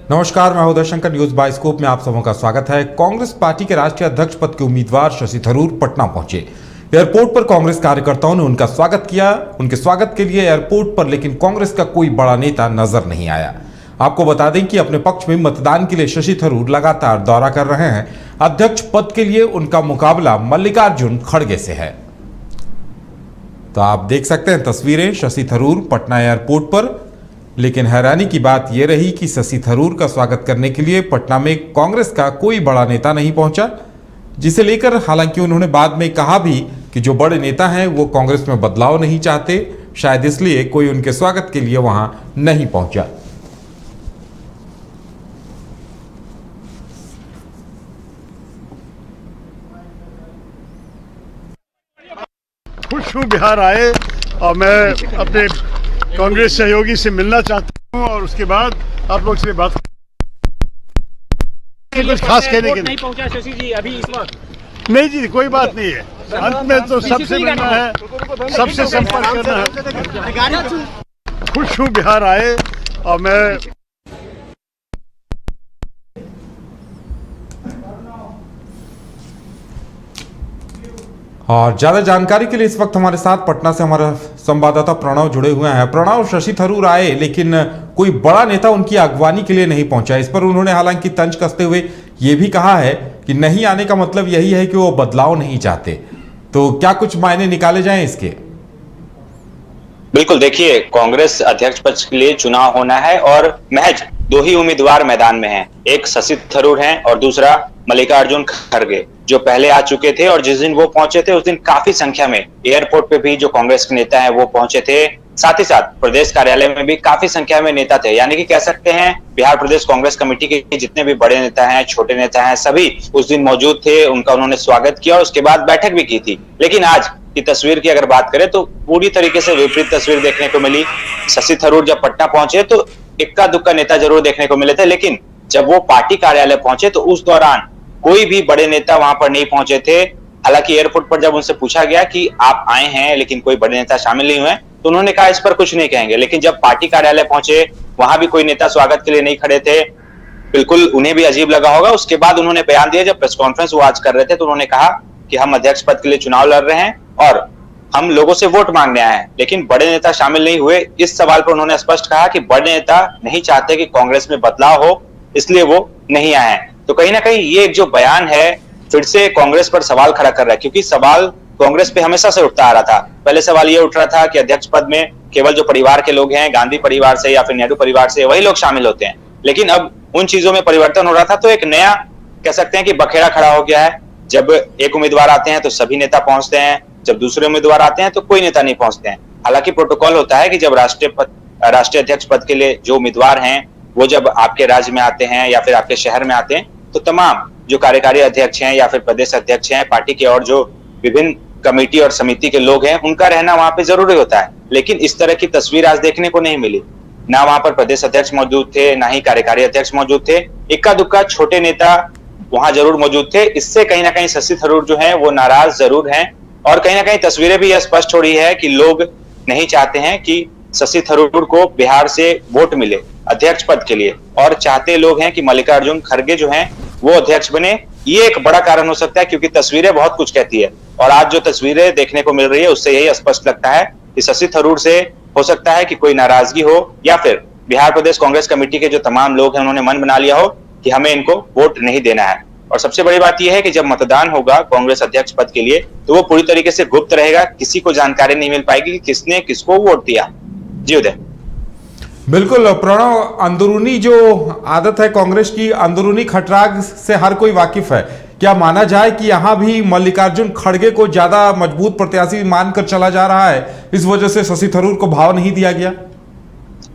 नमस्कार, मैं Uday Shankar. News bioscope में आप सबों का स्वागत है। कांग्रेस पार्टी के राष्ट्रीय अध्यक्ष पद के उम्मीदवार शशि थरूर पटना पहुंचे। एयरपोर्ट पर कांग्रेस कार्यकर्ताओं ने उनका स्वागत किया। उनके स्वागत के लिए एयरपोर्ट पर लेकिन कांग्रेस का कोई बड़ा नेता नजर नहीं आया। आपको बता दें कि अपने पक्ष में मतदान के लिए शशि थरूर लगातार दौरा कर रहे हैं। अध्यक्ष पद के लिए उनका मुकाबला मल्लिकार्जुन खड़गे से है। तो आप देख सकते हैं तस्वीरें शशि थरूर पटना एयरपोर्ट पर। लेकिन हैरानी की बात यह रही कि शशि थरूर का स्वागत करने के लिए पटना में कांग्रेस का कोई बड़ा नेता नहीं पहुंचा, जिसे लेकर हालांकि उन्होंने बाद में कहा भी कि जो बड़े नेता हैं वो कांग्रेस में बदलाव नहीं चाहते, शायद इसलिए कोई उनके स्वागत के लिए वहां नहीं पहुंचा। खुश हूँ बिहार आए और मैं अपने कांग्रेस सहयोगी से मिलना चाहता हूँ और उसके बाद आप लोग से बात कुछ खास कहने के नहीं पहुंचा शशि जी अभी इस वक्त। नहीं जी, कोई बात नहीं है। अंत में तो सबसे मिलना है, सबसे संपर्क करना है। खुश हूँ बिहार आए और मैं और ज्यादा जानकारी के लिए इस वक्त हमारे साथ पटना से हमारा संवाददाता प्रणव जुड़े हुए हैं। प्रणव, शशि थरूर आए लेकिन कोई बड़ा नेता उनकी अगवानी के लिए नहीं पहुंचा। इस पर उन्होंने हालांकि तंज कसते हुए यह भी कहा है कि नहीं आने का मतलब यही है कि वो बदलाव नहीं चाहते। तो क्या कुछ मायने निकाले जाएं इसके? बिल्कुल, देखिए, कांग्रेस अध्यक्ष पद के लिए चुनाव होना है और महज दो ही उम्मीदवार मैदान में हैं। एक शशि थरूर हैं और दूसरा मल्लिकार्जुन खड़गे, जो पहले आ चुके थे। और जिस दिन वो पहुंचे थे उस दिन काफी संख्या में एयरपोर्ट पे भी जो कांग्रेस के नेता हैं वो पहुंचे थे। साथ ही साथ प्रदेश कार्यालय में भी काफी संख्या में नेता थे। यानी कि कह सकते हैं बिहार प्रदेश कांग्रेस कमेटी के जितने भी बड़े नेता हैं, छोटे नेता हैं, सभी उस दिन मौजूद थे। उनका उन्होंने स्वागत किया और उसके बाद बैठक भी की थी। लेकिन आज की तस्वीर की अगर बात करें तो पूरी तरीके से विपरीत तस्वीर देखने को मिली। शशि थरूर जब पटना पहुंचे तो इक्का दुक्का नेता जरूर देखने को मिले थे, लेकिन जब वो पार्टी कार्यालय पहुंचे तो उस दौरान कोई भी बड़े नेता वहां पर नहीं पहुंचे थे। हालांकि एयरपोर्ट पर जब उनसे पूछा गया कि आप आए हैं लेकिन कोई बड़े नेता शामिल नहीं हुए, तो उन्होंने कहा इस पर कुछ नहीं कहेंगे। लेकिन जब पार्टी कार्यालय पहुंचे वहां भी कोई नेता स्वागत के लिए नहीं खड़े थे। बिल्कुल उन्हें भी अजीब लगा होगा। उसके बाद उन्होंने बयान दिया, जब प्रेस कॉन्फ्रेंस वो आज कर रहे थे तो उन्होंने कहा कि हम अध्यक्ष पद के लिए चुनाव लड़ रहे हैं और हम लोगों से वोट मांगने आए हैं, लेकिन बड़े नेता शामिल नहीं हुए। इस सवाल पर उन्होंने स्पष्ट कहा कि बड़े नेता नहीं चाहते कि कांग्रेस में बदलाव हो, इसलिए वो नहीं आए हैं। तो कहीं ना कहीं ये जो बयान है फिर से कांग्रेस पर सवाल खड़ा कर रहा है, क्योंकि सवाल कांग्रेस पे हमेशा से उठता आ रहा था। पहले सवाल ये उठ रहा था कि अध्यक्ष पद में केवल जो परिवार के लोग हैं, गांधी परिवार से या फिर नेहरू परिवार से, वही लोग शामिल होते हैं। लेकिन अब उन चीजों में परिवर्तन हो रहा था, तो एक नया कह सकते हैं कि बखेड़ा खड़ा हो गया है। जब एक उम्मीदवार आते हैं तो सभी नेता पहुंचते हैं, जब दूसरे उम्मीदवार आते हैं तो कोई नेता नहीं पहुंचते हैं। हालांकि प्रोटोकॉल होता है कि जब राष्ट्रीय अध्यक्ष पद के लिए जो उम्मीदवार हैं वो जब आपके राज्य में आते हैं या फिर आपके शहर में आते हैं तो तमाम जो कार्यकारी अध्यक्ष हैं या फिर प्रदेश अध्यक्ष हैं पार्टी के और जो विभिन्न कमेटी और समिति के लोग हैं, उनका रहना वहां पे जरूरी होता है। लेकिन इस तरह की तस्वीर आज देखने को नहीं मिली। ना वहां पर प्रदेश अध्यक्ष मौजूद थे, ना ही कार्यकारी अध्यक्ष मौजूद थे। इक्का दुक्का छोटे नेता वहां जरूर मौजूद थे। इससे कहीं ना कहीं शशि थरूर जो है वो नाराज जरूर हैं और कहीं ना कहीं तस्वीरें भी यह स्पष्ट हो रही है कि लोग नहीं चाहते हैं कि शशि थरूर को बिहार से वोट मिले अध्यक्ष पद के लिए, और चाहते लोग हैं कि मल्लिकार्जुन खड़गे जो हैं वो अध्यक्ष बने। ये एक बड़ा कारण हो सकता है, क्योंकि तस्वीरें बहुत कुछ कहती है। और आज जो तस्वीरें देखने को मिल रही है उससे यही स्पष्ट लगता है कि शशि थरूर से हो सकता है कि कोई नाराजगी हो या फिर बिहार प्रदेश कांग्रेस कमेटी के जो तमाम लोग हैं उन्होंने मन बना लिया हो कि हमें इनको वोट नहीं देना है। और सबसे बड़ी बात यह है कि जब मतदान होगा कांग्रेस अध्यक्ष पद के लिए तो वो पूरी तरीके से गुप्त रहेगा। किसी को जानकारी नहीं मिल पाएगी कि किसने किसको वोट दिया। जी उदय। बिल्कुल प्रणव, अंदरूनी जो आदत है कांग्रेस की, अंदरूनी खटराग से हर कोई वाकिफ है। क्या माना जाए कि यहां भी मल्लिकार्जुन खड़गे को ज्यादा मजबूत प्रत्याशी मानकर चला जा रहा है, इस वजह से शशि थरूर को भाव नहीं दिया गया?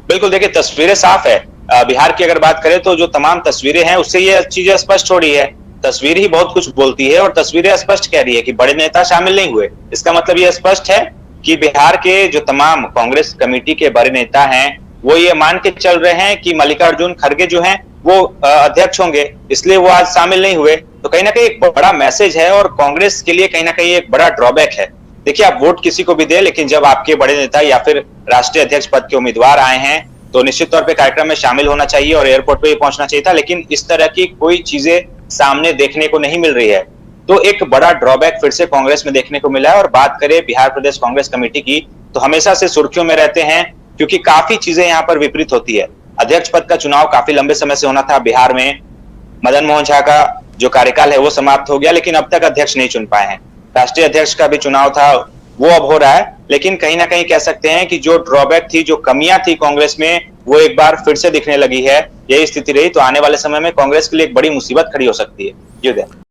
बिल्कुल, देखिए तस्वीरें साफ है। बिहार की अगर बात करें तो जो तमाम तस्वीरें हैं उससे ये चीजें स्पष्ट हो रही है। तस्वीर ही बहुत कुछ बोलती है और तस्वीरें स्पष्ट कह रही है कि बड़े नेता शामिल नहीं हुए। इसका मतलब यह स्पष्ट है कि बिहार के जो तमाम कांग्रेस कमेटी के बड़े नेता हैं वो ये मान के चल रहे हैं कि मल्लिकार्जुन खड़गे जो हैं वो अध्यक्ष होंगे, इसलिए वो आज शामिल नहीं हुए। तो कहीं ना कहीं एक बड़ा मैसेज है और कांग्रेस के लिए कहीं ना कहीं एक बड़ा ड्रॉबैक है। देखिए, आप वोट किसी को भी दे, लेकिन जब आपके बड़े नेता या फिर राष्ट्रीय अध्यक्ष पद के उम्मीदवार आए हैं तो निश्चित तौर पे कार्यक्रम में शामिल होना चाहिए और एयरपोर्ट पे भी पहुंचना चाहिए था, लेकिन इस तरह की कोई चीजें सामने देखने को नहीं मिल रही है। तो एक बड़ा ड्रॉबैक फिर से कांग्रेस में देखने को मिला है। और बात करें बिहार प्रदेश कांग्रेस कमेटी की, तो हमेशा से सुर्खियों में रहते हैं क्योंकि काफी चीजें यहाँ पर विपरीत होती है। अध्यक्ष पद का चुनाव काफी लंबे समय से होना था बिहार में। मदन मोहन झा का जो कार्यकाल है वो समाप्त हो गया, लेकिन अब तक अध्यक्ष नहीं चुन पाए हैं। राष्ट्रीय अध्यक्ष का भी चुनाव था, वो अब हो रहा है, लेकिन कहीं ना कहीं कह सकते हैं कि जो ड्रॉबैक थी, जो कमियां थी कांग्रेस में, वो एक बार फिर से दिखने लगी है। यही स्थिति रही तो आने वाले समय में कांग्रेस के लिए एक बड़ी मुसीबत खड़ी हो सकती है।